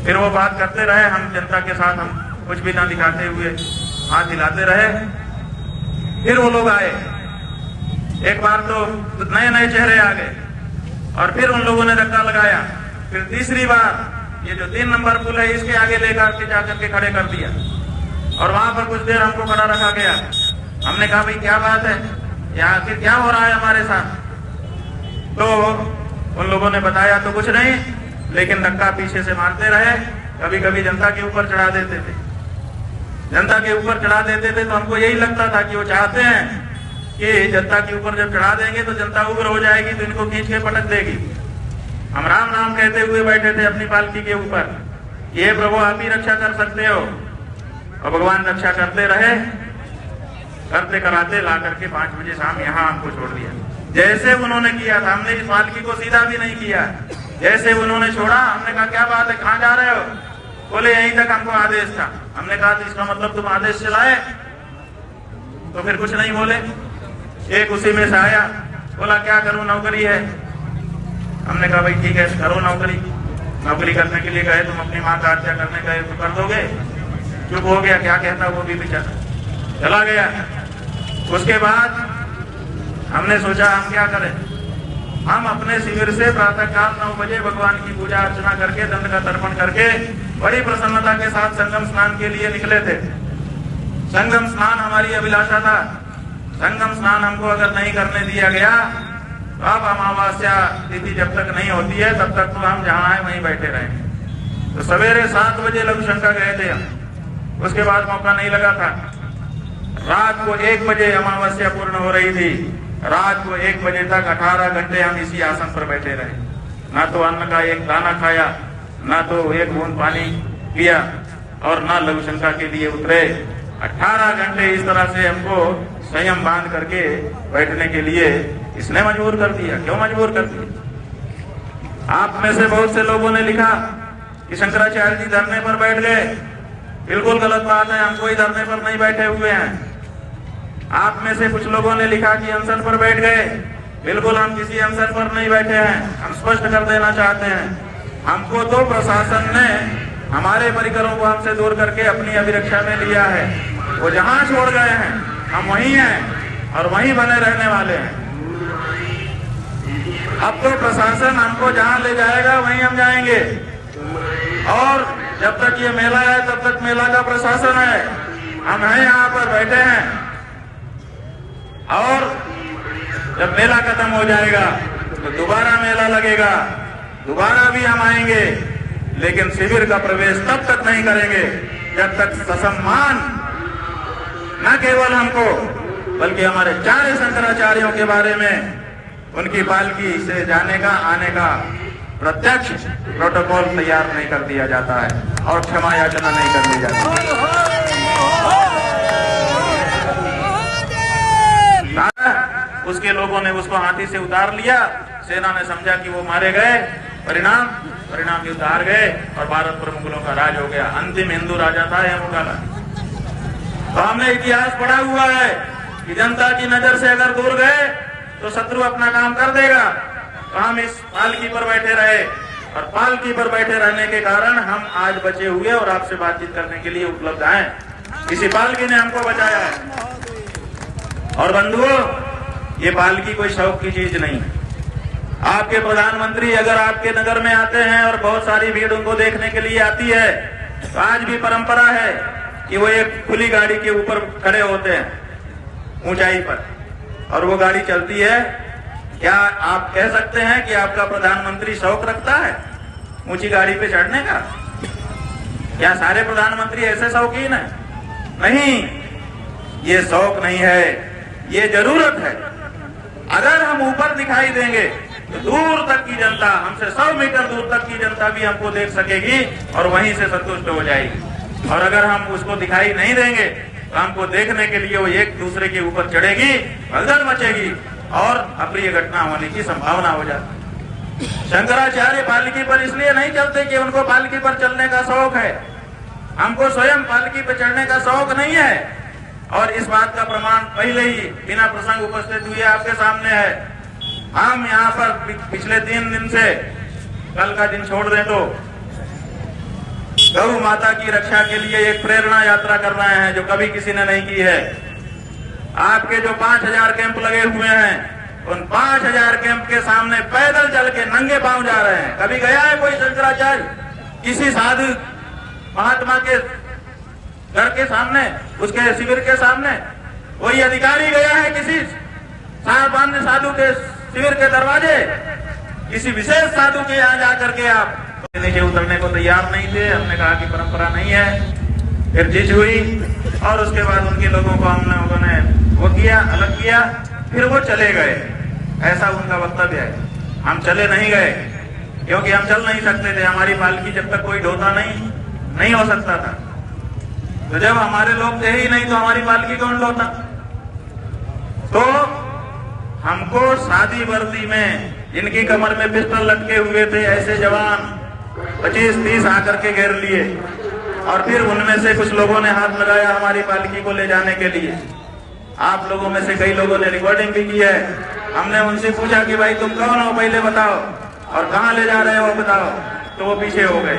फिर वो बात करते रहे, हम जनता के साथ हम कुछ भी ना दिखाते हुए हाथ हिलाते रहे। फिर वो लोग आए, एक बार तो नए नए चेहरे आ गए और फिर उन लोगों ने धक्का लगाया। फिर तीसरी बार ये जो 3 नंबर पुल है इसके आगे लेकर के जाकर के खड़े कर दिया और वहां पर कुछ देर हमको खड़ा रखा गया। हमने कहा भाई क्या बात है, यहाँ आखिर क्या हो रहा है हमारे साथ? तो उन लोगों ने बताया तो कुछ नहीं, लेकिन धक्का पीछे से मारते रहे, कभी कभी जनता के ऊपर चढ़ा देते थे। जनता के ऊपर चढ़ा देते थे तो हमको यही लगता था कि वो चाहते हैं कि जनता के ऊपर जब चढ़ा देंगे तो जनता उग्र हो जाएगी तो इनको खींच के पटक देगी। हम राम नाम कहते हुए बैठे थे अपनी पालकी के ऊपर, ये प्रभु आप ही रक्षा कर सकते हो, और भगवान रक्षा करते रहे। करते कराते ला करके 5 बजे शाम यहाँ हमको छोड़ दिया। जैसे उन्होंने किया था, हमने इस पालकी को सीधा भी नहीं किया, जैसे उन्होंने छोड़ा हमने कहा क्या बात है, कहाँ जा रहे हो? बोले यहीं तक हमको आदेश था। हमने कहा तो इसका मतलब तुम आदेश चलाए? तो फिर कुछ नहीं बोले। एक उसी में से आया, बोला क्या करूं, नौकरी है। हमने कहा भाई ठीक है करो नौकरी। नौकरी करने के लिए गए, तुम अपनी माँ का हत्या करने गए तो कर दोगे? चुप हो गया, क्या कहता वो भी बेचारा चला गया। उसके बाद हमने सोचा हम क्या करें। हम अपने शिविर से प्रातःकाल 9 बजे भगवान की पूजा अर्चना करके दंड का तर्पण करके बड़ी प्रसन्नता के साथ संगम स्नान के लिए निकले थे। संगम स्नान हमारी अभिलाषा था। संगम स्नान हमको अगर नहीं करने दिया गया तो अब अमावस्या तिथि जब तक नहीं होती है तब तक तो हम जहाँ आए वहीं बैठे रहेंगे। तो सवेरे 7 बजे लघुशंका गए थे हम, उसके बाद मौका नहीं लगा था। रात को 1 बजे अमावस्या पूर्ण हो रही थी। रात को 1 बजे तक 18 घंटे हम इसी आसन पर बैठे रहे, ना तो अन्न का एक दाना खाया, ना तो एक बूंद पानी पिया और ना लघुशंका के लिए उतरे। 18 घंटे इस तरह से हमको संयम बांध करके बैठने के लिए इसने मजबूर कर दिया। क्यों मजबूर कर दिया? आप में से बहुत से लोगों ने लिखा कि शंकराचार्य जी धरने पर बैठ गए। बिल्कुल गलत बात है, हम कोई धरने पर नहीं बैठे हुए हैं। आप में से कुछ लोगों ने लिखा कि अनशन पर बैठ गए। बिल्कुल हम किसी अनशन पर नहीं बैठे हैं। हम स्पष्ट कर देना चाहते हैं, हमको तो प्रशासन ने हमारे परिकरों को हमसे दूर करके अपनी अभिरक्षा में लिया है। वो जहां छोड़ गए हैं हम वहीं हैं और वहीं बने रहने वाले हैं। अब तो प्रशासन हमको जहां ले जाएगा वहीं हम जाएंगे, और जब तक ये मेला है तब तक मेला का प्रशासन है। हम हैं यहाँ पर बैठे हैं, और जब मेला खत्म हो जाएगा तो दोबारा मेला लगेगा, दोबारा भी हम आएंगे, लेकिन शिविर का प्रवेश तब तक नहीं करेंगे जब तक ससम्मान न केवल हमको बल्कि हमारे 4 शंकराचार्यों के बारे में उनकी पालकी से जाने का आने का प्रत्यक्ष प्रोटोकॉल तैयार नहीं कर दिया जाता है और क्षमा याचना नहीं कर दी जाती। उसके लोगों ने उसको हाथी से उतार लिया। सेना ने समझा कि वो मारे गए, परिणाम युद्ध हार गए और भारत पर मुगलों का राज हो गया। अंतिम हिंदू राजा था हेमुकाला। तो हमने इतिहास पढ़ा हुआ है कि जनता की नजर से अगर दूर गए तो शत्रु अपना काम कर देगा। तो हम इस पालकी पर बैठे रहे, और पालकी पर बैठे रहने के कारण हम आज बचे हुए और आपसे बातचीत करने के लिए उपलब्ध हैं। इसी पालकी ने हमको बचाया है। और बंधुओं, ये पालकी कोई शौक की चीज नहीं है। आपके प्रधानमंत्री अगर आपके नगर में आते हैं और बहुत सारी भीड़ उनको देखने के लिए आती है, तो आज भी परंपरा है कि वो एक खुली गाड़ी के ऊपर खड़े होते हैं ऊंचाई पर, और वो गाड़ी चलती है। क्या आप कह सकते हैं कि आपका प्रधानमंत्री शौक रखता है ऊंची गाड़ी पे चढ़ने का? क्या सारे प्रधानमंत्री ऐसे शौकीन है? नहीं, ये शौक नहीं है, ये जरूरत है। अगर हम ऊपर दिखाई देंगे तो दूर तक की जनता, हमसे 100 मीटर दूर तक की जनता भी हमको देख सकेगी और वहीं से संतुष्ट हो जाएगी। और अगर हम उसको दिखाई नहीं देंगे तो हमको देखने के लिए वो एक दूसरे के ऊपर चढ़ेगी, भगदड़ मचेगी और अप्रिय घटना होने की संभावना हो जाती। शंकराचार्य पालकी पर इसलिए नहीं चलते कि उनको पालकी पर चलने का शौक है। हमको स्वयं पालकी पर चढ़ने का शौक नहीं है, और इस बात का प्रमाण पहले ही बिना प्रसंग उपस्थित हुए आपके सामने है। हम यहाँ पर पिछले 3 दिन से, कल का दिन छोड़ दें तो गौ माता की रक्षा के लिए एक प्रेरणा यात्रा कर रहे हैं जो कभी किसी ने नहीं की है। आपके जो 5000 कैंप लगे हुए हैं, उन 5000 कैंप के सामने पैदल चल के नंगे पांव जा रहे हैं। कभी गया है कोई शंकराचार्य किसी साधु महात्मा के घर के सामने, उसके शिविर के सामने? कोई अधिकारी गया है किसी सामान्य साधु के शिविर के दरवाजे? किसी विशेष साधु के यहाँ जाकर के आप नीचे उतरने को तैयार नहीं थे। हमने कहा कि परंपरा नहीं है। फिर जिद हुई और उसके बाद उनके लोगों को उन्होंने वो किया, अलग किया, फिर वो चले गए। ऐसा उनका वक्तव्य है। हम चले नहीं गए क्योंकि हम चल नहीं सकते थे। हमारी पालकी जब तक कोई ढोता नहीं हो सकता था। तो जब हमारे लोग थे ही नहीं तो हमारी पालकी कौन ढोता? तो हमको शादी वर्दी में जिनकी कमर में पिस्टल लटके हुए थे ऐसे जवान 25-30 आकर के घेर लिए और फिर उनमें से कुछ लोगों ने हाथ लगाया हमारी पालकी को ले जाने के लिए। आप लोगों में से कई लोगों ने रिकॉर्डिंग भी की है। हमने उनसे पूछा कि भाई तुम कौन हो पहले बताओ और कहाँ ले जा रहे हो बताओ, तो वो पीछे हो गए।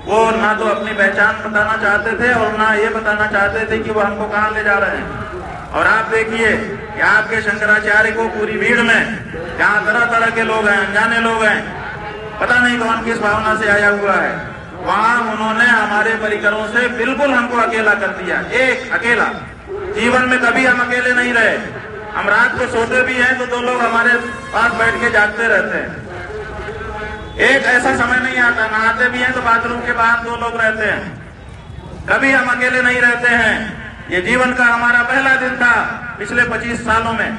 वो ना तो अपनी पहचान बताना चाहते थे और ना ये बताना चाहते थे कि वो हमको कहाँ ले जा रहे हैं। और आप देखिए कि आपके शंकराचार्य को पूरी भीड़ में जहाँ तरह तरह के लोग हैं, अनजाने लोग हैं, पता नहीं कौन किस भावना से आया हुआ है, वहाँ उन्होंने हमारे परिकरों से बिल्कुल हमको अकेला कर दिया। एक अकेला। जीवन में कभी हम अकेले नहीं रहे। हम रात को सोते भी हैं तो 2 लोग हमारे पास बैठ के जागते रहते हैं। एक ऐसा समय नहीं आता, नहाते भी हैं तो बाथरूम के बाहर 2 लोग रहते हैं। कभी हम अकेले नहीं रहते हैं। ये जीवन का हमारा पहला दिन था पिछले 25 सालों में,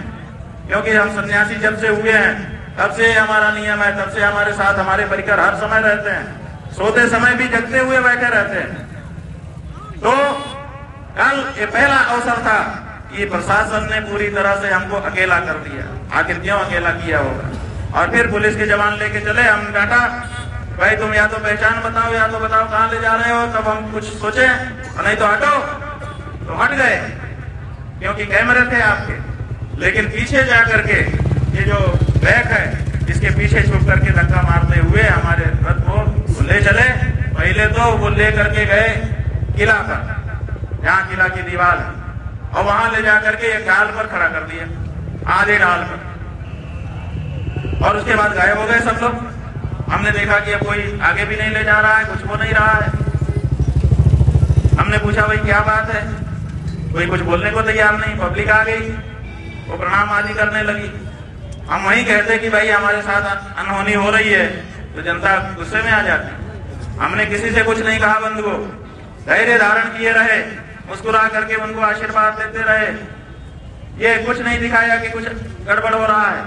क्योंकि हम सन्यासी जब से हुए हैं तब से हमारा नियम है, तब से हमारे साथ हमारे परिकर हर समय रहते हैं। सोते समय भी जगते हुए बैठे रहते हैं। तो कल ये पहला अवसर था कि प्रशासन ने पूरी तरह से हमको अकेला कर दिया। आखिर क्यों अकेला किया होगा? और फिर पुलिस के जवान लेके चले। हम डाटा भाई तुम या तो पहचान बताओ या तो बताओ कहाँ ले जा रहे हो। तब हम कुछ सोचे और नहीं तो हटो, तो हट गए क्योंकि कैमरे थे आपके। लेकिन पीछे जा करके ये जो बैग है इसके पीछे छुप करके धक्का मारते हुए हमारे रथ को ले चले। पहले तो वो ले करके गए किला पर, जहाँ किला की दीवार है, और वहां ले जा करके एक ढाल पर खड़ा कर दिया, आधे ढाल पर। और उसके बाद गायब हो गए सब लोग। हमने देखा कि अब कोई आगे भी नहीं ले जा रहा है, कुछ हो नहीं रहा है। हमने पूछा भाई क्या बात है? कोई कुछ बोलने को तैयार नहीं। पब्लिक आ गई, वो प्रणाम आदि करने लगी। हम वहीं कहते कि भाई हमारे साथ अनहोनी हो रही है, तो जनता गुस्से में आ जाती। हमने किसी से कुछ नहीं कहा, बंधु को धैर्य धारण किए रहे, मुस्कुरा करके उनको आशीर्वाद देते रहे। ये कुछ नहीं दिखाया कि कुछ गड़बड़ हो रहा है।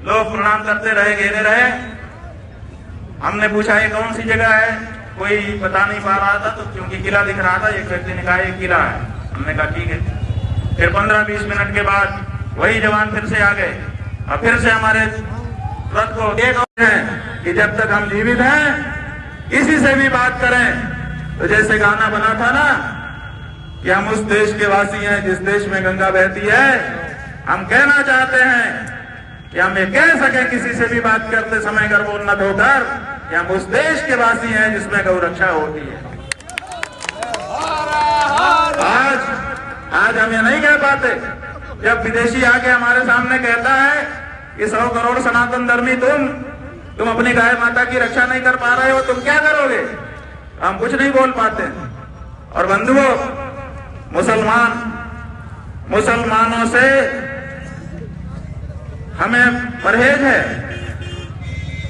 लोग प्रणाम करते रहे, घेरे रहे। हमने पूछा ये कौन सी जगह है? कोई बता नहीं पा रहा था, तो क्योंकि किला दिख रहा था। एक व्यक्ति ने कहा ये किला है। हमने कहा ठीक है। फिर 15-20 मिनट के बाद वही जवान फिर से आ गए और फिर से हमारे रथ को एक है कि जब तक हम जीवित हैं किसी से भी बात करें। तो जैसे गाना बना था ना कि हम उस देश के वासी हैं जिस देश में गंगा बहती है। हम कहना चाहते हैं कि हम ये कह सके किसी से भी बात करते समय गर्भोन्नत होकर कि हम उस देश के वासी हैं जिसमें गौ रक्षा होती है। आज हम ये नहीं कह पाते। जब विदेशी आके हमारे सामने कहता है कि 100 करोड़ सनातन धर्मी तुम अपनी गाय माता की रक्षा नहीं कर पा रहे हो, तुम क्या करोगे? हम कुछ नहीं बोल पाते। और बंधुओं, मुसलमानों से हमें परहेज है,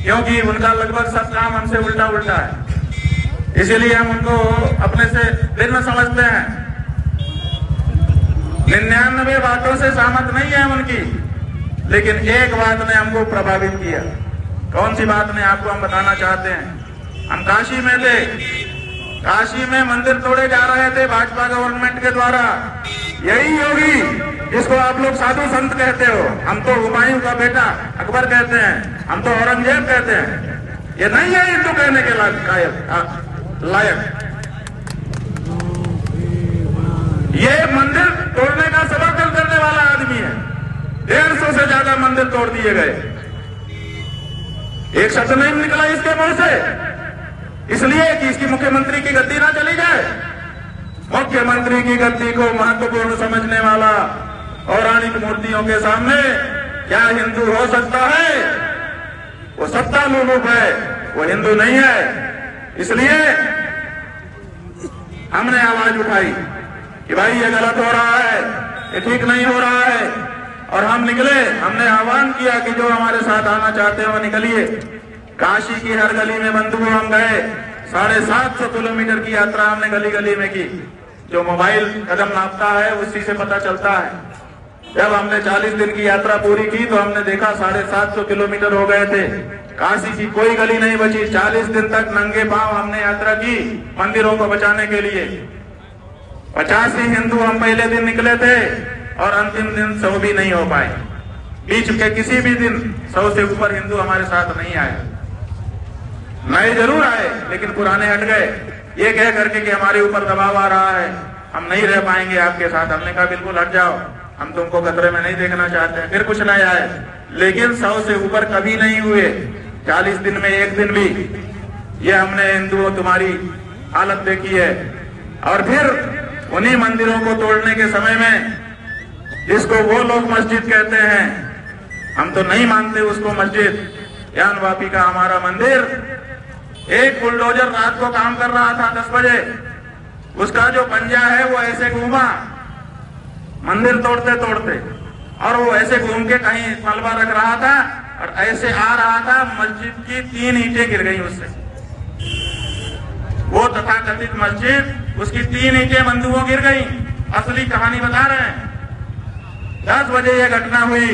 क्योंकि उनका लगभग सब काम हमसे उल्टा उल्टा है। इसीलिए हम उनको अपने से भिन्न समझते हैं। 99 बातों से सहमत नहीं है उनकी, लेकिन एक बात ने हमको प्रभावित किया। कौन सी बात ने आपको हम बताना चाहते हैं। हम काशी में थे, काशी में मंदिर तोड़े जा रहे थे भाजपा गवर्नमेंट के द्वारा। यही योगी जिसको आप लोग साधु संत कहते हो, हम तो हुमायूं का बेटा अकबर कहते हैं, हम तो औरंगजेब कहते हैं। ये नहीं है हिंदू कहने के लायक। ये मंदिर तोड़ने का सबक करने वाला आदमी है। 150 से ज्यादा मंदिर तोड़ दिए गए। एक शब्द नहीं निकला इसके मुंह से। इसलिए कि इसकी मुख्यमंत्री की गद्दी ना चली जाए। मुख्यमंत्री की गद्दी को महत्वपूर्ण समझने वाला पौराणिक मूर्तियों के सामने क्या हिंदू हो सकता है? वो सत्ता लोलुप है, वो हिंदू नहीं है। इसलिए हमने आवाज उठाई कि भाई ये गलत हो रहा है, ये ठीक नहीं हो रहा है, और हम निकले। हमने आह्वान किया कि जो हमारे साथ आना चाहते हो निकलिए। काशी की हर गली में बंधुओं हम गए। 750 किलोमीटर की यात्रा हमने गली गली में की। जो मोबाइल कदम नापता है उसी से पता चलता है। जब हमने 40 दिन की यात्रा पूरी की तो हमने देखा 750 किलोमीटर हो गए थे। काशी की कोई गली नहीं बची। 40 दिन तक नंगे पांव हमने यात्रा की मंदिरों को बचाने के लिए। 85 हिंदू हम पहले दिन निकले थे और अंतिम दिन 100 भी नहीं हो पाए। बीच के किसी भी दिन 100 से ऊपर हिंदू हमारे साथ नहीं आए। नए जरूर आए लेकिन पुराने हट गए, ये कह करके कि हमारे ऊपर दबाव आ रहा है, हम नहीं रह पाएंगे आपके साथ। हमने कहा बिल्कुल हट जाओ, हम तुमको खतरे में नहीं देखना चाहते। फिर कुछ नए आए लेकिन 100 से ऊपर कभी नहीं हुए। 40 दिन में एक दिन भी। ये हमने हिंदुओं तुम्हारी हालत देखी है। और फिर उन्हीं मंदिरों को तोड़ने के समय में, जिसको वो लोग मस्जिद कहते हैं, हम तो नहीं मानते उसको मस्जिद। ज्ञानवापी का हमारा मंदिर, एक बुलडोजर रात को काम कर रहा था 10 बजे, उसका जो पंजा है वो ऐसे घूमा मंदिर तोड़ते तोड़ते, और वो ऐसे घूम के कहीं मलबा रख रहा था और ऐसे आ रहा था, मस्जिद की 3 ईंटें गिर गई उससे। वो तथाकथित मस्जिद, उसकी 3 ईंटें बंदूकों गिर गई। असली कहानी बता रहे हैं। 10 बजे ये घटना हुई।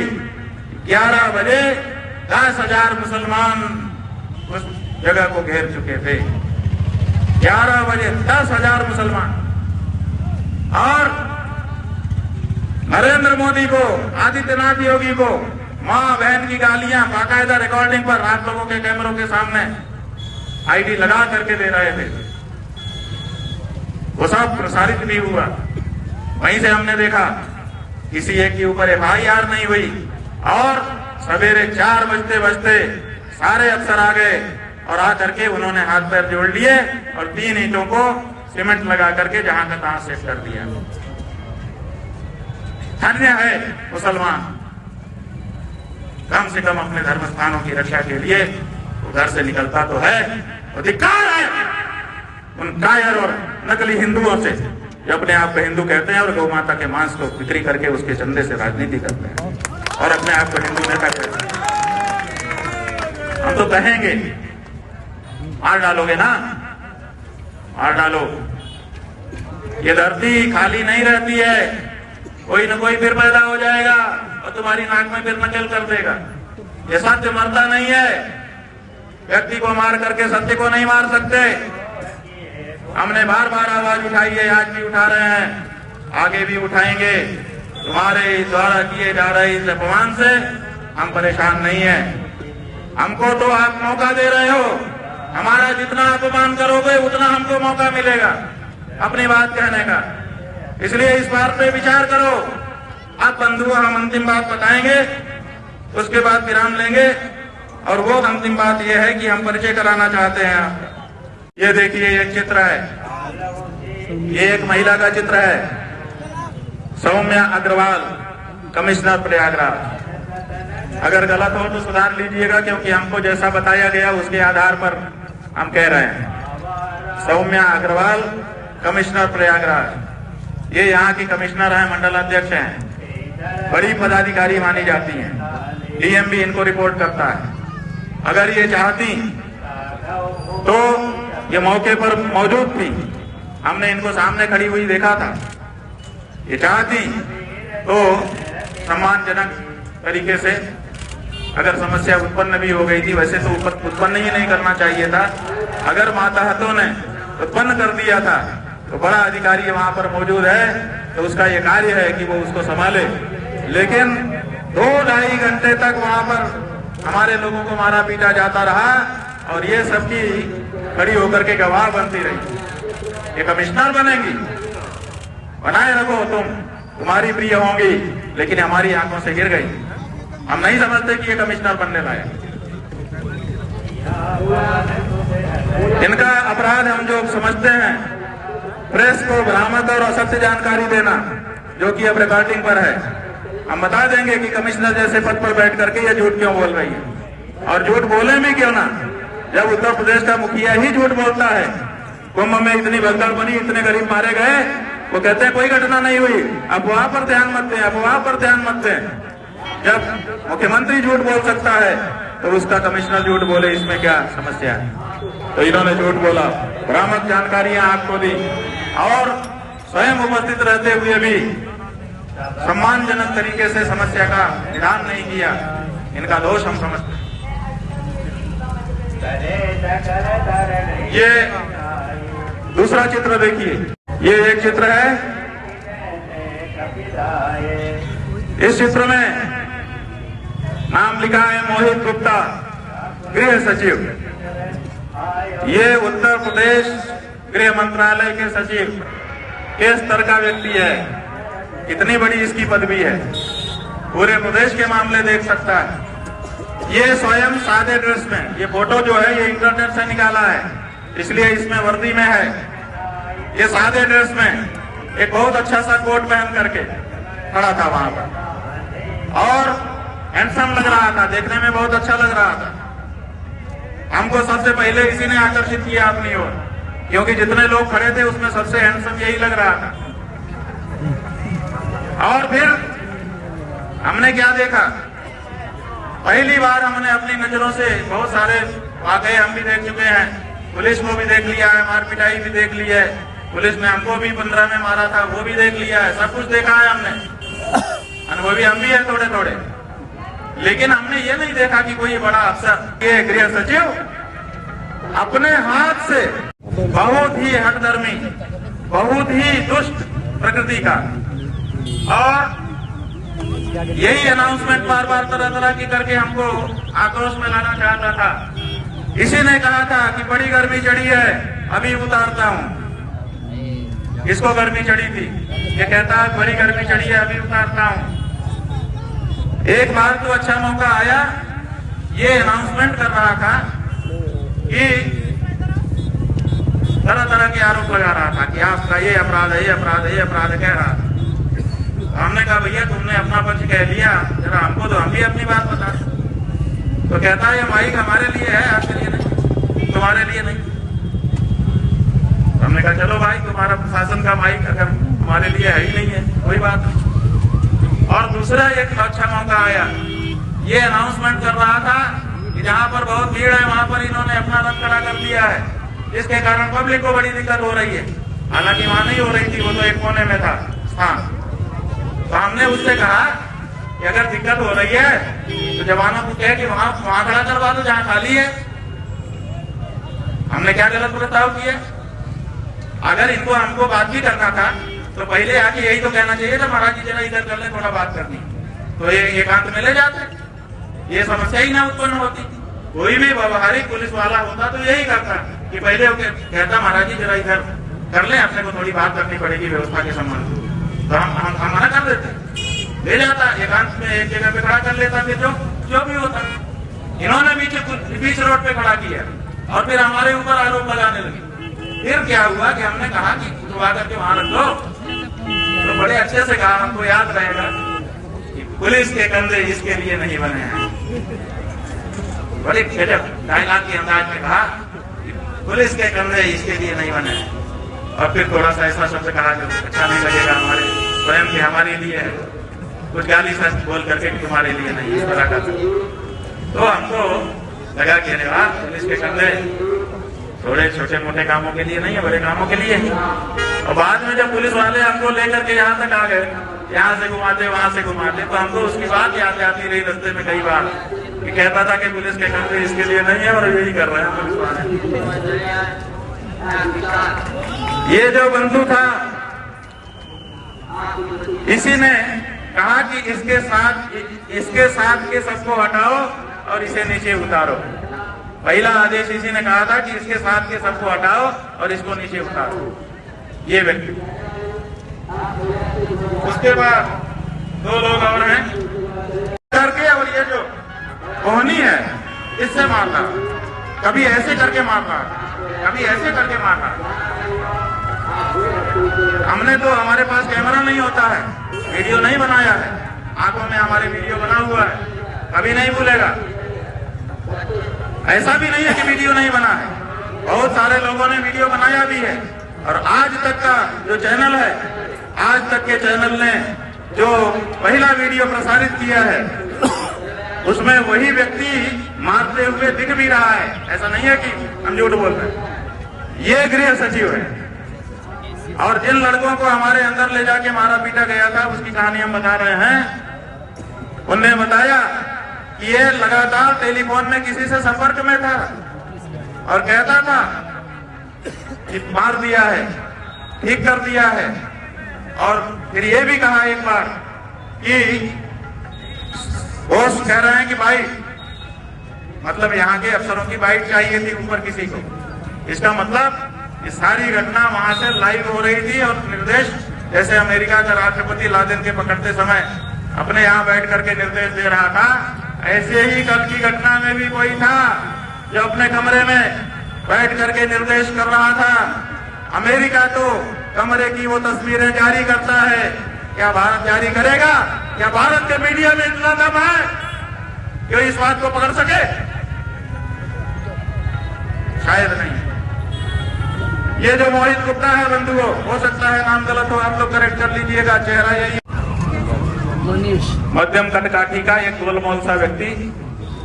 11 बजे 10,000 मुसलमान उस जगह को घेर चुके थे। 11 बजे 10,000 मुसलमान। और नरेंद्र मोदी को, आदित्यनाथ योगी को मां बहन की गालियां बाकायदा रिकॉर्डिंग पर आप लोगों के कैमरों के सामने आईडी लगा करके दे रहे थे। वो सब प्रसारित भी हुआ। वहीं से हमने देखा किसी एक के ऊपर FIR नहीं हुई, और सवेरे 4 बजते बजते सारे अफसर आ गए और आ करके उन्होंने हाथ पैर जोड़ लिए और 3 ईंटों को सीमेंट लगा करके जहां का तहां सेट कर दिया। धन्य है मुसलमान, कम से कम अपने धर्म स्थानों की रक्षा के लिए वो घर से निकलता तो है। अधिकार है उन कायर और नकली हिंदुओं से जो अपने आप को हिंदू कहते हैं और गौ माता के मांस को बिक्री करके उसके चंदे से राजनीति करते हैं और अपने आप को हिंदू नेता कहते हैं। हम तो कहेंगे मार डालोगे ना, मार डालो। ये धरती खाली नहीं रहती है, कोई न कोई फिर पैदा हो जाएगा और तुम्हारी नाक में फिर नकल कर देगा। ये सत्य मरता नहीं है। व्यक्ति को मार करके सत्य को नहीं मार सकते। हमने बार बार आवाज उठाई है, आज भी उठा रहे हैं, आगे भी उठाएंगे। तुम्हारे द्वारा किए जा रहे इस अपमान से हम परेशान नहीं है। हमको तो आप मौका दे रहे हो, हमारा जितना अपमान करोगे उतना हमको मौका मिलेगा अपनी बात कहने का। इसलिए इस बात पे विचार करो। आप बंधुओं, हम अंतिम बात बताएंगे, उसके बाद विराम लेंगे। और वो अंतिम बात यह है कि हम परिचय कराना चाहते हैं आपका। ये देखिए, एक चित्र है, ये एक महिला का चित्र है, सौम्या अग्रवाल, कमिश्नर प्रयागराज। अगर गलत हो तो सुधार लीजिएगा, क्योंकि हमको जैसा बताया गया उसके आधार पर हम कह रहे हैं। सौम्या अग्रवाल, कमिश्नर प्रयागराज। ये यहाँ की कमिश्नर है, मंडल अध्यक्ष हैं, बड़ी पदाधिकारी मानी जाती हैं। डीएम भी इनको रिपोर्ट करता है। अगर ये चाहती तो ये मौके पर मौजूद थी, हमने इनको सामने खड़ी हुई देखा था। ये चाहती तो सम्मानजनक तरीके से, अगर समस्या उत्पन्न भी हो गई थी, वैसे तो उत्पन्न ही नहीं करना चाहिए था। अगर माताहतों ने उत्पन्न कर दिया था तो बड़ा अधिकारी वहां पर मौजूद है, तो उसका ये कार्य है कि वो उसको संभाले। लेकिन 2-2.5 घंटे तक वहां पर हमारे लोगों को मारा पीटा जाता रहा और ये सबकी खड़ी होकर के गवाह बनती रही। ये कमिश्नर बनेंगी, बनाए रखो तुम, तुम्हारी प्रिय होंगी, लेकिन हमारी आंखों से गिर गई। हम नहीं समझते कि ये कमिश्नर बनने लायक। इनका अपराध हम जो समझते हैं, प्रेस को भ्रामक और असत्य जानकारी देना, जो कि अब रिकॉर्डिंग पर है। हम बता देंगे कि कमिश्नर जैसे पद पर बैठ करके ये झूठ क्यों बोल रही है, और झूठ बोले भी क्यों ना, जब उत्तर प्रदेश का मुखिया ही झूठ बोलता है। कुंभ में इतनी भगदड़ बनी, इतने गरीब मारे गए, वो कहते हैं कोई घटना नहीं हुई। अफवाह पर ध्यान मत दें, अफवाह पर ध्यान मत दें। जब मुख्यमंत्री झूठ बोल सकता है तो उसका कमिश्नर झूठ बोले, इसमें क्या समस्या है? तो इन्होंने झूठ बोला, भ्रामक जानकारियां आपको दी, और स्वयं उपस्थित रहते हुए भी सम्मानजनक तरीके से समस्या का निदान नहीं किया। इनका दोष हम समझते हैं। ये दूसरा चित्र देखिए, ये एक चित्र है। इस चित्र में नाम लिखा है मोहित गुप्ता, गृह सचिव। ये उत्तर प्रदेश गृह मंत्रालय के सचिव के स्तर का व्यक्ति है। कितनी बड़ी इसकी पदवी है, पूरे प्रदेश के मामले देख सकता है। ये स्वयं सादे ड्रेस में, ये फोटो जो है ये इंटरनेट से निकाला है, इसलिए इसमें वर्दी में है। ये सादे ड्रेस में एक बहुत अच्छा सा कोट पहन करके खड़ा था वहां पर, और हैंडसम लग रहा था, देखने में बहुत अच्छा लग रहा था। हमको सबसे पहले इसी ने आकर्षित किया अपनी ओर, क्योंकि जितने लोग खड़े थे उसमें सबसे हैंडसम यही लग रहा था। और फिर हमने क्या देखा, पहली बार हमने अपनी नजरों से बहुत सारे वाकये हम भी देख चुके हैं, पुलिस को भी देख लिया है, मार पिटाई भी देख ली है, पुलिस ने हमको भी 15 में मारा था वो भी देख लिया है, सब कुछ देखा है हमने, अनुभवी हम भी है थोड़े थोड़े। लेकिन हमने ये नहीं देखा कि कोई बड़ा अफसर, ये गृह सचिव अपने हाथ से बहुत ही हठधर्मी, बहुत ही दुष्ट प्रकृति का, और यही अनाउंसमेंट बार बार तरह तरह की करके हमको आक्रोश में लाना चाहता था। इसी ने कहा था कि बड़ी गर्मी चढ़ी है, अभी उतारता हूं। इसको गर्मी चढ़ी थी, ये कहता है बड़ी गर्मी चढ़ी है, अभी उतारता हूं। एक बार तो अच्छा मौका आया, ये अनाउंसमेंट कर रहा था कि तरह तरह के आरोप लगा रहा था कि आपका ये अपराध है, ये अपराध है, ये अपराध है, कह रहा था। हमने कहा भैया तुमने अपना पक्ष कह लिया, जरा हमको तो हम भी अपनी बात बता। तो कहता है ये माइक हमारे लिए है, आपके लिए नहीं, तुम्हारे लिए नहीं। हमने कहा चलो भाई, तुम्हारा प्रशासन का माइक अगर हमारे लिए है ही नहीं है, कोई बात नहीं। और दूसरा एक अच्छा मौका आया, ये अनाउंसमेंट कर रहा था कि जहां पर बहुत भीड़ है वहां पर इन्होंने अपना रथ खड़ा कर दिया है, जिसके कारण पब्लिक को बड़ी दिक्कत हो रही है। हालांकि वहां नहीं हो रही थी, वो तो एक कोने में था। हाँ, तो हमने उससे कहा कि अगर दिक्कत हो रही है तो जवानों को कहे कि वहां खड़ा करवा दो जहां खाली है। हमने क्या गलत प्रस्ताव किया? अगर इनको हमको बात भी करना था तो पहले आके यही तो कहना चाहिए था, महाराज जी जरा इधर कर ले, थोड़ा बात करनी, तो ये एकांत में ले जाते, ये समस्या ही ना उत्पन्न होती। कोई भी व्यवहारिक पुलिस वाला होता तो यही करता कि पहले कहता महाराज जी जरा इधर कर ले, अपने को थोड़ी बात करनी पड़ेगी व्यवस्था के संबंध। तो हम मना कर देते, ले जाता एकांत में एक जगह पे खड़ा कर लेता, फिर जो भी होता। इन्होंने बीच रोड पे खड़ा किया और फिर हमारे ऊपर आरोप लगाने लगे। फिर क्या हुआ कि हमने कहा कि उठवा करके वहां रख दो, तो बड़े अच्छे से कहा, हमको याद रहेगा कि पुलिस के कंधे इसके लिए नहीं बने हैं। बड़े गजब डायलॉग के अंदाज में कहा कि पुलिस के कंधे इसके लिए नहीं बने हैं। और फिर थोड़ा सा ऐसा शब्द कहा जो अच्छा नहीं लगेगा हमारे स्वयं के, हमारे लिए है, कुछ गाली सच बोल करके कि तुम्हारे लिए नहीं, इस तरह का। तो हमको लगा कि अरे वाह, पुलिस के कंधे थोड़े छोटे मोटे कामों के लिए नहीं है, बड़े कामों के लिए ही। और बाद में जब पुलिस वाले हमको लेकर के यहाँ तक आ गए, यहाँ से घुमाते वहां से घुमाते, तो हमको उसकी बात याद आती रही रास्ते में कई बार, कि कहता था कि पुलिस के कंधे इसके लिए नहीं है और यही कर रहे हैं पुलिस वाले। ये जो बंधु था, इसी ने कहा कि इसके साथ के सबको हटाओ और इसे नीचे उतारो। पहला आदेश इसी ने कहा था कि इसके साथ के सबको हटाओ और इसको नीचे उतारो, ये व्यक्ति। उसके बाद दो लोग और हैं करके, और ये जो कोहनी है इससे मारना, कभी ऐसे करके मारना, कभी ऐसे करके मारा। हमने तो, हमारे पास कैमरा नहीं होता है, वीडियो नहीं बनाया है, आंखों में हमारे वीडियो बना हुआ है, कभी नहीं भूलेगा। ऐसा भी नहीं है कि वीडियो नहीं बना है, बहुत सारे लोगों ने वीडियो बनाया भी है। और आज तक का जो चैनल है, आज तक के चैनल ने जो पहला वीडियो प्रसारित किया है उसमें वही व्यक्ति मारते हुए दिख भी रहा है। ऐसा नहीं है कि हम झूठ बोल रहे हैं। ये गृह सचिव है और जिन लड़कों को हमारे अंदर ले जाके मारा पीटा गया था उसकी कहानी हम बता रहे हैं। उनने बताया कि ये लगातार टेलीफोन में किसी से संपर्क में था और कहता था कि मार दिया है, ठीक कर दिया है। और फिर ये भी कहा एक बार कि बॉस कह रहे हैं कि भाई, मतलब यहाँ के अफसरों की बाइट चाहिए थी ऊपर किसी को। इसका मतलब ये सारी घटना वहां से लाइव हो रही थी और निर्देश, जैसे अमेरिका का राष्ट्रपति लादेन के पकड़ते समय अपने यहाँ बैठ करके निर्देश दे रहा था, ऐसे ही कल की घटना में भी कोई था जो अपने कमरे में बैठ करके निर्देश कर रहा था। अमेरिका तो कमरे की वो तस्वीरें जारी करता है, क्या भारत जारी करेगा? क्या भारत के मीडिया में इतना दम है कि इस बात को पकड़ सके? शायद नहीं। ये जो मोहित गुप्ता है बंधुओं, हो सकता है नाम गलत हो, आप लोग करेक्ट कर लीजिएगा। चेहरा यही मध्यम कटकाठी का एक गोलमोल सा व्यक्ति,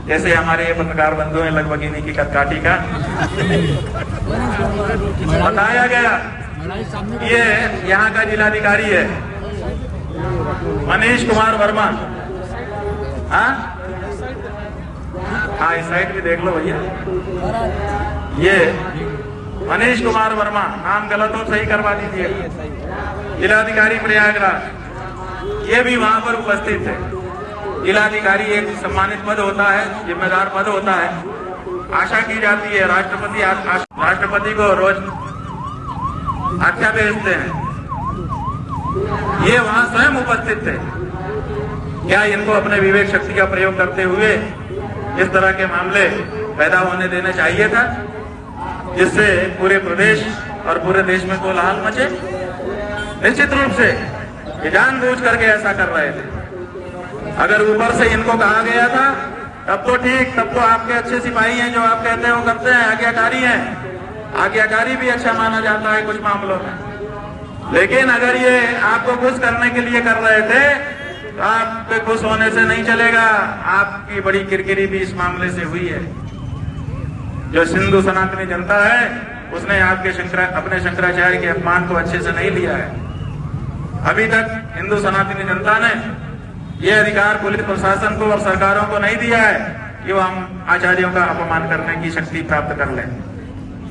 जैसे हमारे ये पत्रकार बंधु हैं लगभग इन्हीं की कटकाठी का। बताया गया ये यहाँ का जिलाधिकारी है मनीष कुमार वर्मा। हाँ, इस साइड भी देख लो भैया। ये मनीष कुमार वर्मा, नाम गलत हो सही करवा दीजिए, जिलाधिकारी प्रयागराज। ये भी वहां पर उपस्थित है। जिलाधिकारी एक सम्मानित पद होता है, जिम्मेदार पद होता है। आशा की जाती है राष्ट्रपति को रोज आख्या भेजते हैं, ये वहां स्वयं उपस्थित थे। क्या इनको अपने विवेक शक्ति का प्रयोग करते हुए इस तरह के मामले पैदा होने देना चाहिए था, जिससे पूरे प्रदेश और पूरे देश में कोलाहल मचे? निश्चित रूप से ये जानबूझ करके ऐसा कर रहे थे। अगर ऊपर से इनको कहा गया था तब तो ठीक, तब तो आपके अच्छे सिपाही हैं, जो आप कहते हैं वो करते हैं, आज्ञाकारी हैं। आज्ञाकारी भी अच्छा माना जाता है कुछ मामलों में। लेकिन अगर ये आपको खुश करने के लिए कर रहे थे तो आप पे खुश होने से नहीं चलेगा। आपकी बड़ी किरकिरी भी इस मामले से हुई है। जो सिंधु सनातनी जनता है उसने आपके अपने शंकराचार्य के अपमान को अच्छे से नहीं लिया है। अभी तक हिंदू सनातनी जनता ने ये अधिकार पुलिस प्रशासन को और सरकारों को नहीं दिया है कि वो हम आचार्यों का अपमान करने की शक्ति प्राप्त कर लें।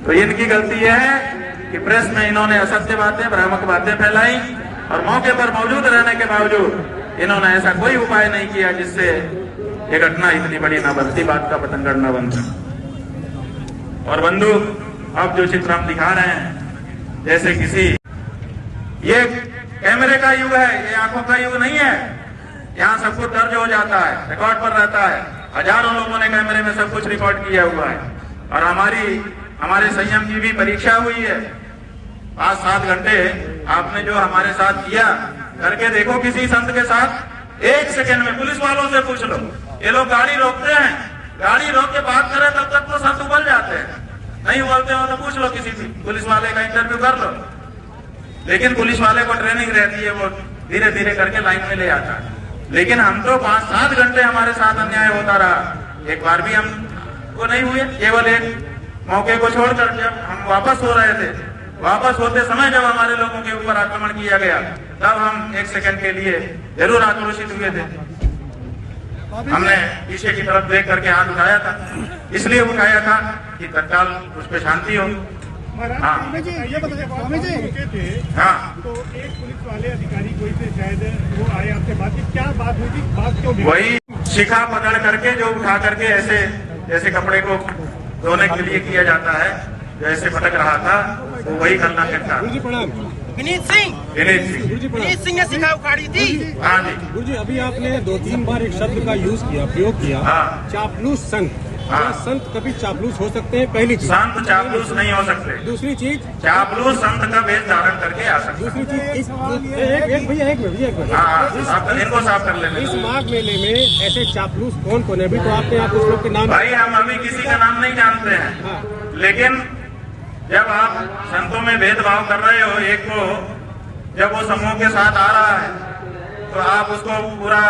तो इनकी गलती यह है कि प्रेस में इन्होंने असत्य बातें, भ्रामक बातें फैलाई और मौके पर मौजूद रहने के बावजूद इन्होंने ऐसा कोई उपाय नहीं किया जिससे ये घटना इतनी बड़ी न बनती, बात का पतंगड़ न बनता। और बंधु, अब जो चित्र हम दिखा रहे हैं, जैसे किसी, ये कैमरे का युग है, ये आंखों का युग नहीं है। यहाँ सब कुछ दर्ज हो जाता है, रिकॉर्ड पर रहता है। हजारों लोगों ने कैमरे में सब कुछ रिकॉर्ड किया हुआ है। और हमारे संयम की भी परीक्षा हुई है। 5-7 घंटे आपने जो हमारे साथ किया, करके देखो किसी संत के साथ 1 सेकंड में। पुलिस वालों से पूछ लो, ये लोग गाड़ी रोकते हैं, गाड़ी रोक के बात करें तब तक तो संत उबल जाते हैं। नहीं उबलते हो तो पूछ लो किसी भी पुलिस वाले का, इंटरव्यू कर लो। लेकिन पुलिस वाले को ट्रेनिंग रहती है, वो धीरे धीरे करके लाइन में ले आता है। लेकिन हम तो 5-7 घंटे हमारे साथ अन्याय होता रहा, एक बार भी हमको नहीं हुए। केवल एक मौके को छोड़कर जब हम वापस हो रहे थे, वापस होते समय जब हमारे लोगों के ऊपर आक्रमण किया गया, तब हम 1 सेकंड के लिए जरूर आक्रोशित हुए थे। हमने पीछे की तरफ देख करके हाथ उठाया था, इसलिए उठाया था कि तत्काल उस पर शांति हो। हाँ, ये बताइए, हाँ, तो एक पुलिस वाले अधिकारी कोई थे शायद, वो आए आपके बाद, क्या बात हुई थी? बात क्यों? वही शिखा पकड़ करके जो उठा करके ऐसे जैसे कपड़े को धोने के लिए किया जाता है, जैसे पटक रहा था, वो वही करना था। विनीत सिंह ने शिखा उखाड़ी थी। हाँ जी गुरु जी, अभी आपने 2-3 बार एक शब्द का प्रयोग किया, हाँ। चापलूस संघ। हाँ। क्या संत कभी चापलूस हो सकते हैं? पहली चीज। संत चापलूस नहीं हो सकते। दूसरी चीज, चापलूस संत का वेश धारण करके आ सकते। दूसरी चीज एक भैया एक मिनट हाँ, आप इनको साफ कर लेने इस दो। माघ मेले में ऐसे चापलूस कौन कौन है? अभी तो आपने कुछ लोग के नाम भाई हम अभी किसी का नाम नहीं जानते हैं, हाँ। लेकिन जब आप संतों में भेदभाव कर रहे हो, एक को जब वो समूह के साथ आ रहा है तो आप उसको पूरा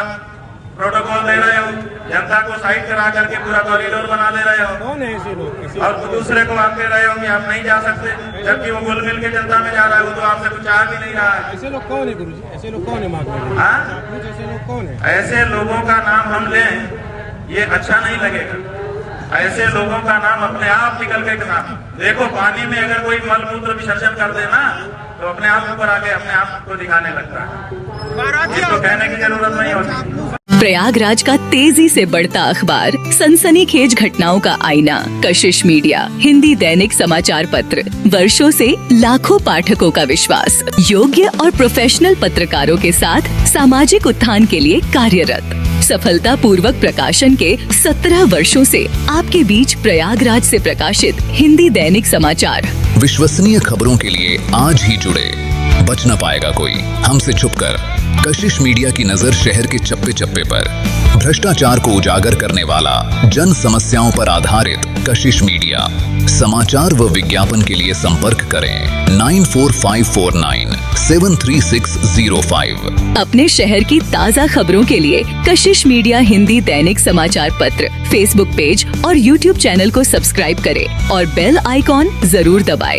प्रोटोकॉल दे रहे हो, जनता को साइड करा करके पूरा कॉरिडोर बना दे रहे हो, कौन है ऐसे लोग? ऐसे और दूसरे को आप कह रहे हो कि आप नहीं जा सकते, जबकि वो घुल मिल के जनता में जा रहा है, वो तो आपसे कुछ आ भी नहीं रहा है। ऐसे लोग कौन है गुरु जी? ऐसे लोग कौन है माघ मेले में? हाँ? चापलूस ऐसे लोग कौन है? ऐसे लोगों का नाम हम लें, ये अच्छा नहीं लगेगा। ऐसे लोगों का नाम अपने आप निकल के नाम, देखो पानी में अगर कोई मल मूत्र विसर्जन कर देना तो अपने आप ऊपर आके अपने आप को दिखाने लगता है, इसको कहने की जरूरत नहीं होती। प्रयागराज का तेजी से बढ़ता अखबार, सनसनीखेज घटनाओं का आईना, कशिश मीडिया, हिंदी दैनिक समाचार पत्र, वर्षों से लाखों पाठकों का विश्वास, योग्य और प्रोफेशनल पत्रकारों के साथ सामाजिक उत्थान के लिए कार्यरत, सफलता पूर्वक प्रकाशन के 17 वर्षों से आपके बीच प्रयागराज से प्रकाशित हिंदी दैनिक समाचार। विश्वसनीय खबरों के लिए आज ही जुड़े, बच न पाएगा कोई हमसे छुपकर। कशिश मीडिया की नजर शहर के चप्पे चप्पे पर, भ्रष्टाचार को उजागर करने वाला, जन समस्याओं पर आधारित कशिश मीडिया। समाचार व विज्ञापन के लिए संपर्क करें 94549 73605। अपने शहर की ताज़ा खबरों के लिए कशिश मीडिया हिंदी दैनिक समाचार पत्र फेसबुक पेज और यूट्यूब चैनल को सब्सक्राइब करें और बेल आइकॉन जरूर दबाएं।